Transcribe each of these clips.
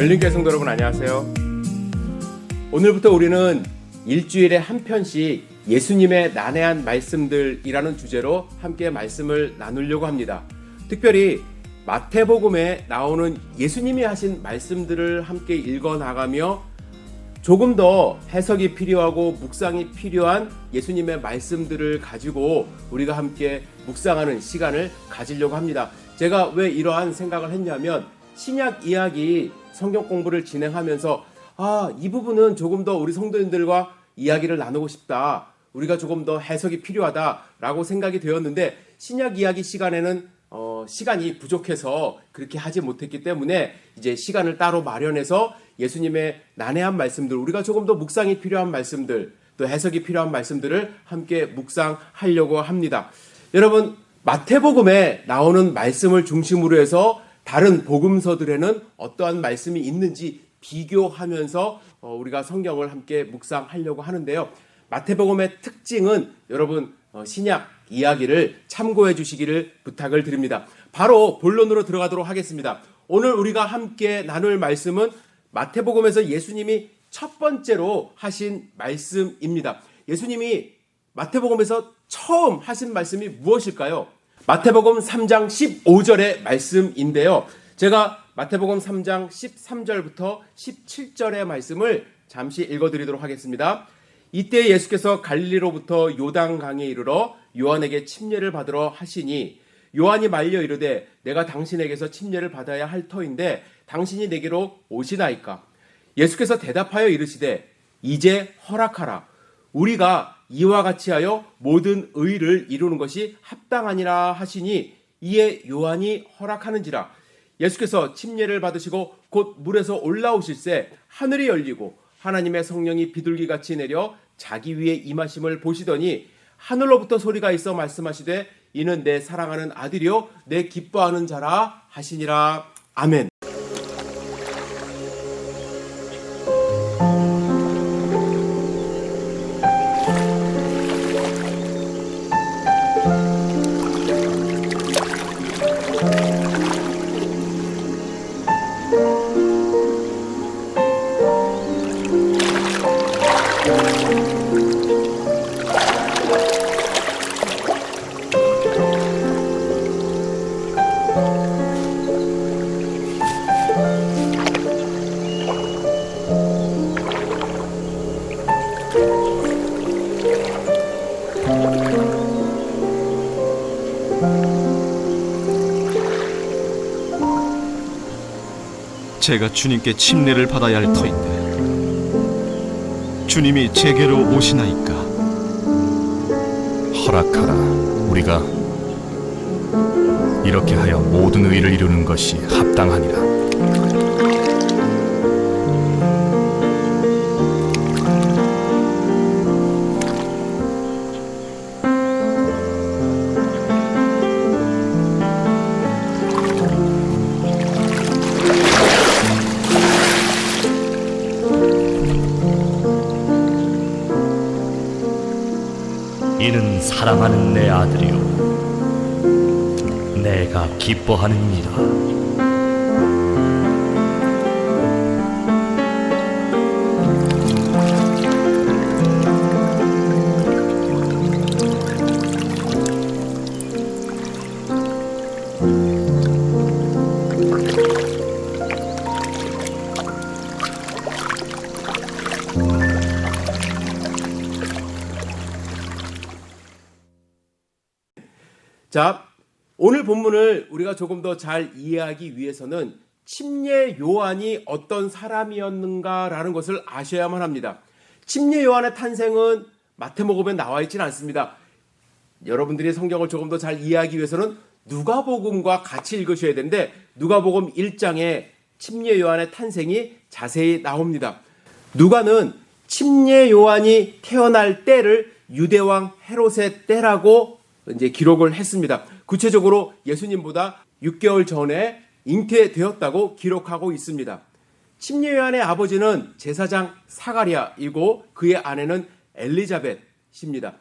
열린교회 성도 여러분 안녕하세요. 오늘부터 우리는 일주일에 한 편씩 예수님의 난해한 말씀들이라는 주제로 함께 말씀을 나누려고 합니다. 특별히 마태복음에 나오는 예수님이 하신 말씀들을 함께 읽어나가며 조금 더 해석이 필요하고 묵상이 필요한 예수님의 말씀들을 가지고 우리가 함께 묵상하는 시간을 가지려고 합니다. 제가 왜 이러한 생각을 했냐면 신약 이야기 성경 공부를 진행하면서 이 부분은 조금 더 우리 성도님들과 이야기를 나누고 싶다. 우리가 조금 더 해석이 필요하다라고 생각이 되었는데 신약 이야기 시간에는 시간이 부족해서 그렇게 하지 못했기 때문에 이제 시간을 따로 마련해서 예수님의 난해한 말씀들, 우리가 조금 더 묵상이 필요한 말씀들, 또 해석이 필요한 말씀들을 함께 묵상하려고 합니다. 여러분, 마태복음에 나오는 말씀을 중심으로 해서 다른 복음서들에는 어떠한 말씀이 있는지 비교하면서 우리가 성경을 함께 묵상하려고 하는데요. 마태복음의 특징은 여러분 신약 이야기를 참고해 주시기를 부탁을 드립니다. 바로 본론으로 들어가도록 하겠습니다. 오늘 우리가 함께 나눌 말씀은 마태복음에서 예수님이 첫 번째로 하신 말씀입니다. 예수님이 마태복음에서 처음 하신 말씀이 무엇일까요? 마태복음 3장 15절의 말씀인데요. 제가 마태복음 3장 13절부터 17절의 말씀을 잠시 읽어드리도록 하겠습니다. 이때 예수께서 갈릴리로부터 요단강에 이르러 요한에게 침례를 받으러 하시니 요한이 말려 이르되 내가 당신에게서 침례를 받아야 할 터인데 당신이 내게로 오시나이까? 예수께서 대답하여 이르시되 이제 허락하라. 우리가 이와 같이 하여 모든 의를 이루는 것이 합당하니라 하시니 이에 요한이 허락하는지라. 예수께서 침례를 받으시고 곧 물에서 올라오실새 하늘이 열리고 하나님의 성령이 비둘기같이 내려 자기 위에 임하심을 보시더니 하늘로부터 소리가 있어 말씀하시되 이는 내 사랑하는 아들이요 내 기뻐하는 자라 하시니라. 아멘. 제가 주님께 침례를 받아야 할 터인데 주님이 제게로 오시나이까? 허락하라. 우리가 이렇게 하여 모든 의를 이루는 것이 합당하니라. 이는 사랑하는 내 아들이요 내가 기뻐하느니라. 자, 오늘 본문을 우리가 조금 더 잘 이해하기 위해서는 침례 요한이 어떤 사람이었는가라는 것을 아셔야만 합니다. 침례 요한의 탄생은 마태복음에 나와 있지는 않습니다. 여러분들이 성경을 조금 더 잘 이해하기 위해서는 누가복음과 같이 읽으셔야 되는데 누가복음 1장에 침례 요한의 탄생이 자세히 나옵니다. 누가는 침례 요한이 태어날 때를 유대왕 헤롯의 때라고 이제 기록을 했습니다. 구체적으로 예수님보다 6개월 전에 잉태되었다고 기록하고 있습니다. 침례 요한의 아버지는 제사장 사가랴이고 그의 아내는 엘리자벳입니다.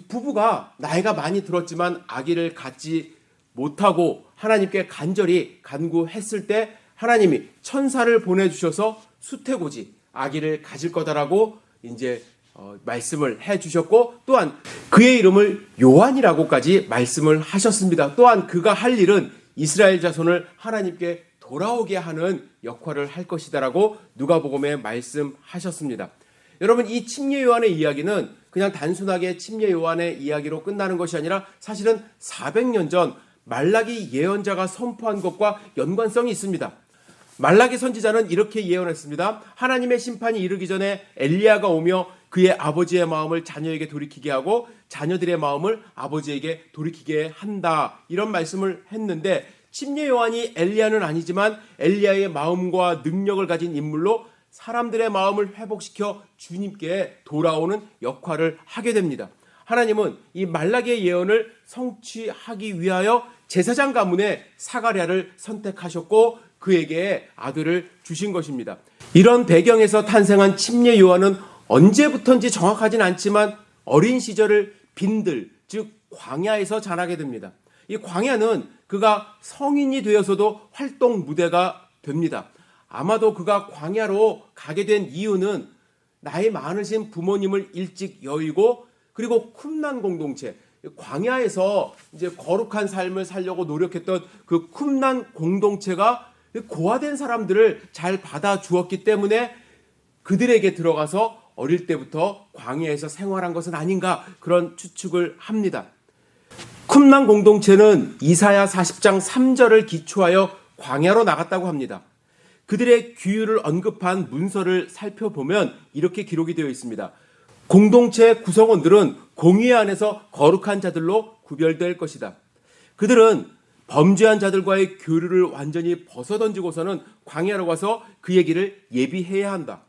부부가 나이가 많이 들었지만 아기를 갖지 못하고 하나님께 간절히 간구했을 때 하나님이 천사를 보내주셔서 수태고지 아기를 가질 거다라고 이제 말씀을 해주셨고, 또한 그의 이름을 요한이라고까지 말씀을 하셨습니다. 또한 그가 할 일은 이스라엘 자손을 하나님께 돌아오게 하는 역할을 할 것이다라고 누가복음에 말씀하셨습니다. 여러분, 이 침례 요한의 이야기는 그냥 단순하게 침례 요한의 이야기로 끝나는 것이 아니라 사실은 400년 전 말라기 예언자가 선포한 것과 연관성이 있습니다. 말라기 선지자는 이렇게 예언했습니다. 하나님의 심판이 이르기 전에 엘리야가 오며 그의 아버지의 마음을 자녀에게 돌이키게 하고 자녀들의 마음을 아버지에게 돌이키게 한다, 이런 말씀을 했는데, 침례 요한이 엘리야는 아니지만 엘리야의 마음과 능력을 가진 인물로 사람들의 마음을 회복시켜 주님께 돌아오는 역할을 하게 됩니다. 하나님은 이 말라기의 예언을 성취하기 위하여 제사장 가문의 사가랴를 선택하셨고 그에게 아들을 주신 것입니다. 이런 배경에서 탄생한 침례 요한은 언제부터인지 정확하진 않지만 어린 시절을 빈들, 즉 광야에서 자라게 됩니다. 이 광야는 그가 성인이 되어서도 활동 무대가 됩니다. 아마도 그가 광야로 가게 된 이유는 나이 많으신 부모님을 일찍 여의고, 그리고 쿰란 공동체, 광야에서 이제 거룩한 삶을 살려고 노력했던 그 쿰란 공동체가 고아된 사람들을 잘 받아주었기 때문에 그들에게 들어가서 어릴 때부터 광야에서 생활한 것은 아닌가, 그런 추측을 합니다. 쿰란 공동체는 이사야 40장 3절을 기초하여 광야로 나갔다고 합니다. 그들의 규율을 언급한 문서를 살펴보면 이렇게 기록이 되어 있습니다. 공동체 구성원들은 공의 안에서 거룩한 자들로 구별될 것이다. 그들은 범죄한 자들과의 교류를 완전히 벗어던지고서는 광야로 가서 그의 길을 예비해야 한다.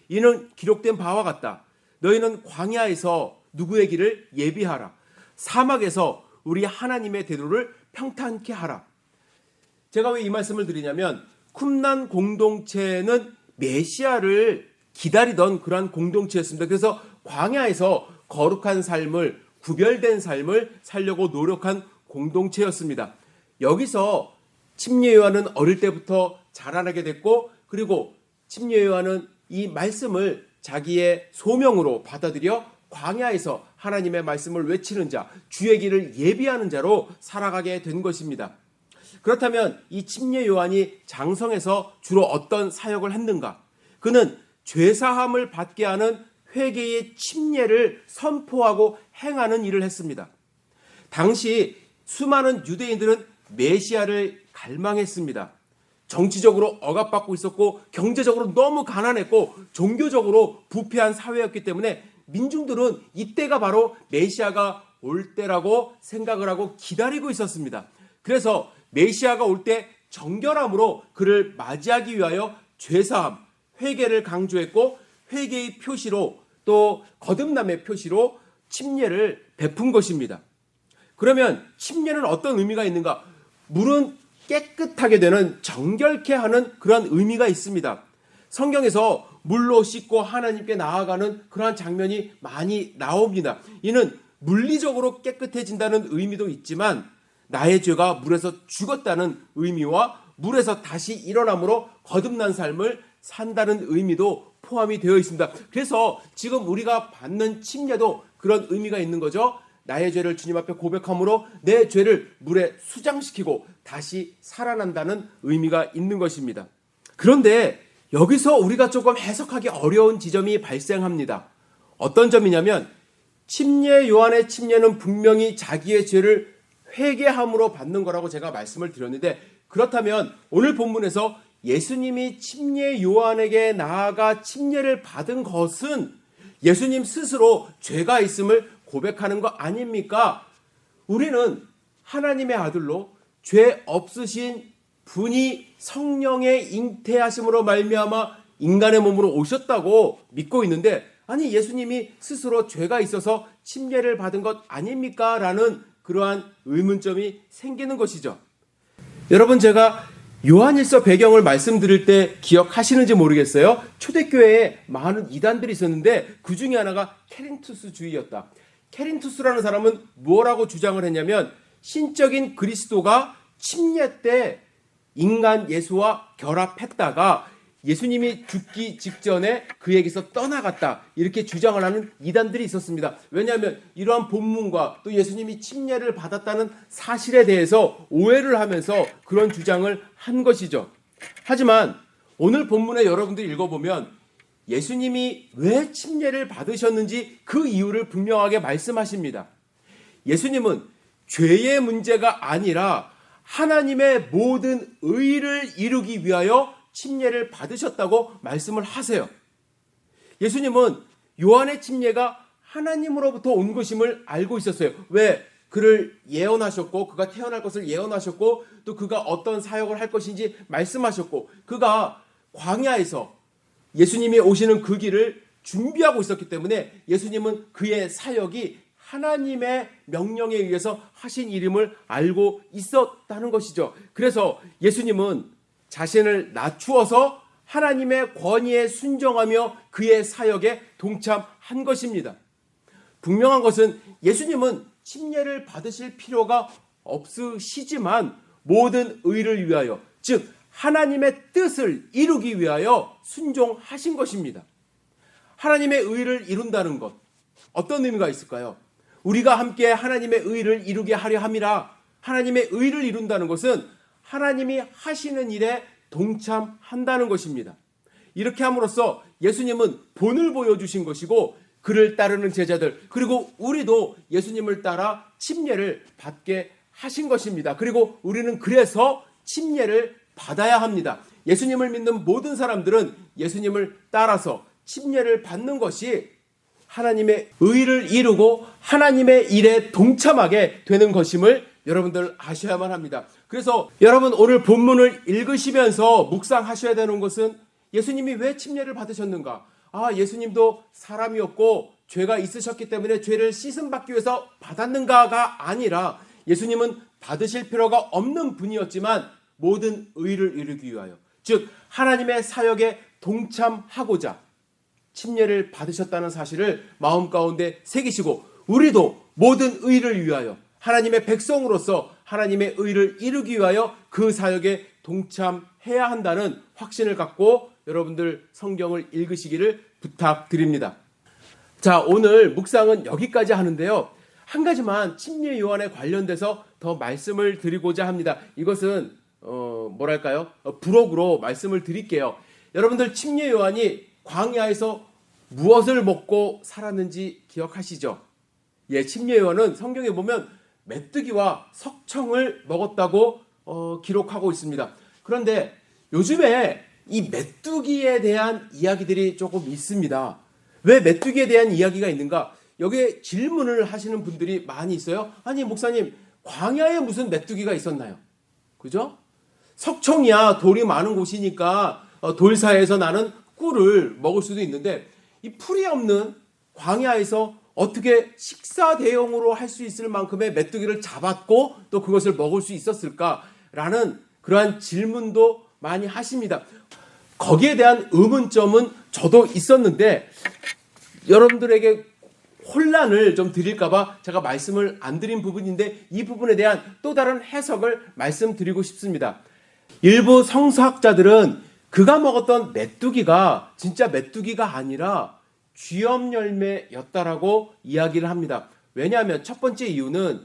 이는 기록된 바와 같다. 너희는 광야에서 누구의 길을 예비하라. 사막에서 우리 하나님의 대로를 평탄케 하라. 제가 왜 이 말씀을 드리냐면, 쿰란 공동체는 메시아를 기다리던 그러한 공동체였습니다. 그래서 광야에서 거룩한 삶을, 구별된 삶을 살려고 노력한 공동체였습니다. 여기서 침례 요한은 어릴 때부터 자라나게 됐고, 그리고 침례 요한은 이 말씀을 자기의 소명으로 받아들여 광야에서 하나님의 말씀을 외치는 자, 주의 길을 예비하는 자로 살아가게 된 것입니다. 그렇다면 이 침례 요한이 장성에서 주로 어떤 사역을 했는가? 그는 죄사함을 받게 하는 회개의 침례를 선포하고 행하는 일을 했습니다. 당시 수많은 유대인들은 메시아를 갈망했습니다. 정치적으로 억압받고 있었고 경제적으로 너무 가난했고 종교적으로 부패한 사회였기 때문에 민중들은 이때가 바로 메시아가 올 때라고 생각을 하고 기다리고 있었습니다. 그래서 메시아가 올 때 정결함으로 그를 맞이하기 위하여 죄사함, 회개를 강조했고, 회개의 표시로 또 거듭남의 표시로 침례를 베푼 것입니다. 그러면 침례는 어떤 의미가 있는가? 물은 깨끗하게 되는, 정결케 하는 그런 의미가 있습니다. 성경에서 물로 씻고 하나님께 나아가는 그러한 장면이 많이 나옵니다. 이는 물리적으로 깨끗해진다는 의미도 있지만 나의 죄가 물에서 죽었다는 의미와 물에서 다시 일어남으로 거듭난 삶을 산다는 의미도 포함이 되어 있습니다. 그래서 지금 우리가 받는 침례도 그런 의미가 있는 거죠. 나의 죄를 주님 앞에 고백함으로 내 죄를 물에 수장시키고 다시 살아난다는 의미가 있는 것입니다. 그런데 여기서 우리가 조금 해석하기 어려운 지점이 발생합니다. 어떤 점이냐면, 침례 요한의 침례는 분명히 자기의 죄를 회개함으로 받는 거라고 제가 말씀을 드렸는데, 그렇다면 오늘 본문에서 예수님이 침례 요한에게 나아가 침례를 받은 것은 예수님 스스로 죄가 있음을 고백하는 거 아닙니까? 우리는 하나님의 아들로 죄 없으신 분이 성령의 잉태하심으로 말미암아 인간의 몸으로 오셨다고 믿고 있는데, 아니 예수님이 스스로 죄가 있어서 침례를 받은 것 아닙니까? 라는 그러한 의문점이 생기는 것이죠. 여러분, 제가 요한일서 배경을 말씀드릴 때 기억하시는지 모르겠어요. 초대교회에 많은 이단들이 있었는데 그 중에 하나가 케린투스주의였다. 케린투스라는 사람은 뭐라고 주장을 했냐면, 신적인 그리스도가 침례 때 인간 예수와 결합했다가 예수님이 죽기 직전에 그에게서 떠나갔다 이렇게 주장을 하는 이단들이 있었습니다. 왜냐하면 이러한 본문과 또 예수님이 침례를 받았다는 사실에 대해서 오해를 하면서 그런 주장을 한 것이죠. 하지만 오늘 본문에 여러분들이 읽어보면 예수님이 왜 침례를 받으셨는지 그 이유를 분명하게 말씀하십니다. 예수님은 죄의 문제가 아니라 하나님의 모든 의를 이루기 위하여 침례를 받으셨다고 말씀을 하세요. 예수님은 요한의 침례가 하나님으로부터 온 것임을 알고 있었어요. 왜? 그를 예언하셨고 그가 태어날 것을 예언하셨고 또 그가 어떤 사역을 할 것인지 말씀하셨고 그가 광야에서 예수님이 오시는 그 길을 준비하고 있었기 때문에 예수님은 그의 사역이 하나님의 명령에 의해서 하신 일임을 알고 있었다는 것이죠. 그래서 예수님은 자신을 낮추어서 하나님의 권위에 순종하며 그의 사역에 동참한 것입니다. 분명한 것은 예수님은 침례를 받으실 필요가 없으시지만 모든 의를 위하여, 즉 하나님의 뜻을 이루기 위하여 순종하신 것입니다. 하나님의 의를 이룬다는 것, 어떤 의미가 있을까요? 우리가 함께 하나님의 의를 이루게 하려 함이라. 하나님의 의를 이룬다는 것은 하나님이 하시는 일에 동참한다는 것입니다. 이렇게 함으로써 예수님은 본을 보여주신 것이고 그를 따르는 제자들 그리고 우리도 예수님을 따라 침례를 받게 하신 것입니다. 그리고 우리는 그래서 침례를 받아야 합니다. 예수님을 믿는 모든 사람들은 예수님을 따라서 침례를 받는 것이 하나님의 의를 이루고 하나님의 일에 동참하게 되는 것임을 여러분들 아셔야만 합니다. 그래서 여러분 오늘 본문을 읽으시면서 묵상하셔야 되는 것은 예수님이 왜 침례를 받으셨는가? 예수님도 사람이었고 죄가 있으셨기 때문에 죄를 씻음받기 위해서 받았는가가 아니라 예수님은 받으실 필요가 없는 분이었지만 모든 의를 이루기 위하여, 즉 하나님의 사역에 동참하고자 침례를 받으셨다는 사실을 마음 가운데 새기시고 우리도 모든 의를 위하여 하나님의 백성으로서 하나님의 의를 이루기 위하여 그 사역에 동참해야 한다는 확신을 갖고 여러분들 성경을 읽으시기를 부탁드립니다. 자, 오늘 묵상은 여기까지 하는데요. 한 가지만 침례 요한에 관련돼서 더 말씀을 드리고자 합니다. 이것은 부록으로 말씀을 드릴게요. 여러분들 침례 요한이 광야에서 무엇을 먹고 살았는지 기억하시죠? 침례 요한은 성경에 보면 메뚜기와 석청을 먹었다고 기록하고 있습니다. 그런데 요즘에 이 메뚜기에 대한 이야기들이 조금 있습니다. 왜 메뚜기에 대한 이야기가 있는가? 여기에 질문을 하시는 분들이 많이 있어요. 아니 목사님, 광야에 무슨 메뚜기가 있었나요? 그죠? 석청이야 돌이 많은 곳이니까 돌 사이에서 나는 꿀을 먹을 수도 있는데 이 풀이 없는 광야에서 어떻게 식사 대용으로 할 수 있을 만큼의 메뚜기를 잡았고 또 그것을 먹을 수 있었을까라는 그러한 질문도 많이 하십니다. 거기에 대한 의문점은 저도 있었는데 여러분들에게 혼란을 좀 드릴까봐 제가 말씀을 안 드린 부분인데 이 부분에 대한 또 다른 해석을 말씀드리고 싶습니다. 일부 성서학자들은 그가 먹었던 메뚜기가 진짜 메뚜기가 아니라 쥐염열매였다라고 이야기를 합니다. 왜냐하면 첫 번째 이유는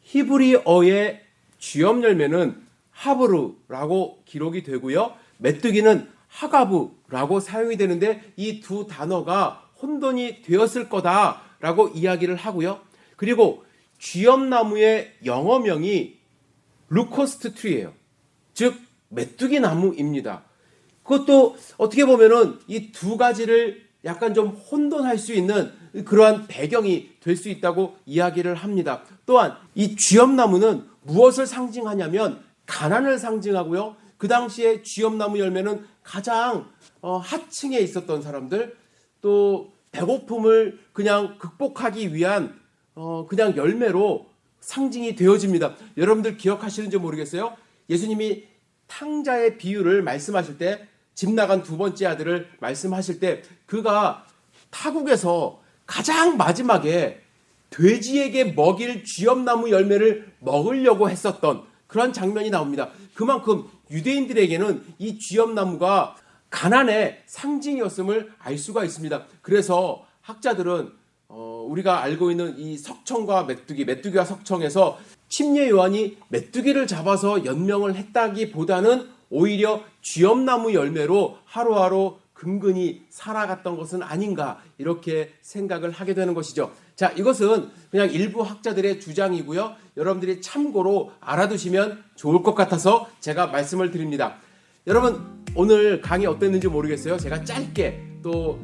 히브리어의 쥐염열매는 하브루라고 기록이 되고요. 메뚜기는 하가부라고 사용이 되는데 이 두 단어가 혼돈이 되었을 거다라고 이야기를 하고요. 그리고 쥐염나무의 영어명이 루코스트 트리예요. 즉 메뚜기 나무입니다. 그것도 어떻게 보면은 이 두 가지를 약간 좀 혼돈할 수 있는 그러한 배경이 될 수 있다고 이야기를 합니다. 또한 이 쥐염나무는 무엇을 상징하냐면 가난을 상징하고요. 그 당시에 쥐염나무 열매는 가장 하층에 있었던 사람들, 또 배고픔을 그냥 극복하기 위한 그냥 열매로 상징이 되어집니다. 여러분들 기억하시는지 모르겠어요. 예수님이 탕자의 비유를 말씀하실 때 집 나간 두 번째 아들을 말씀하실 때 그가 타국에서 가장 마지막에 돼지에게 먹일 쥐염나무 열매를 먹으려고 했었던 그런 장면이 나옵니다. 그만큼 유대인들에게는 이 쥐엄나무가 가난의 상징이었음을 알 수가 있습니다. 그래서 학자들은 우리가 알고 있는 이 석청과 메뚜기와 석청에서 침례 요한이 메뚜기를 잡아서 연명을 했다기보다는 오히려 쥐엄나무 열매로 하루하루 근근히 살아갔던 것은 아닌가 이렇게 생각을 하게 되는 것이죠. 자, 이것은 그냥 일부 학자들의 주장이고요. 여러분들이 참고로 알아두시면 좋을 것 같아서 제가 말씀을 드립니다. 여러분 오늘 강의 어땠는지 모르겠어요. 제가 짧게 또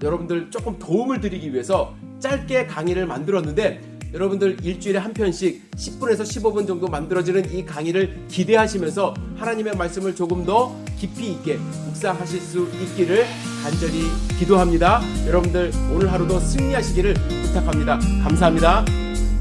여러분들 조금 도움을 드리기 위해서 짧게 강의를 만들었는데 여러분들 일주일에 한 편씩 10분에서 15분 정도 만들어지는 이 강의를 기대하시면서 하나님의 말씀을 조금 더 깊이 있게 묵상하실 수 있기를 간절히 기도합니다. 여러분들 오늘 하루도 승리하시기를 부탁합니다. 감사합니다.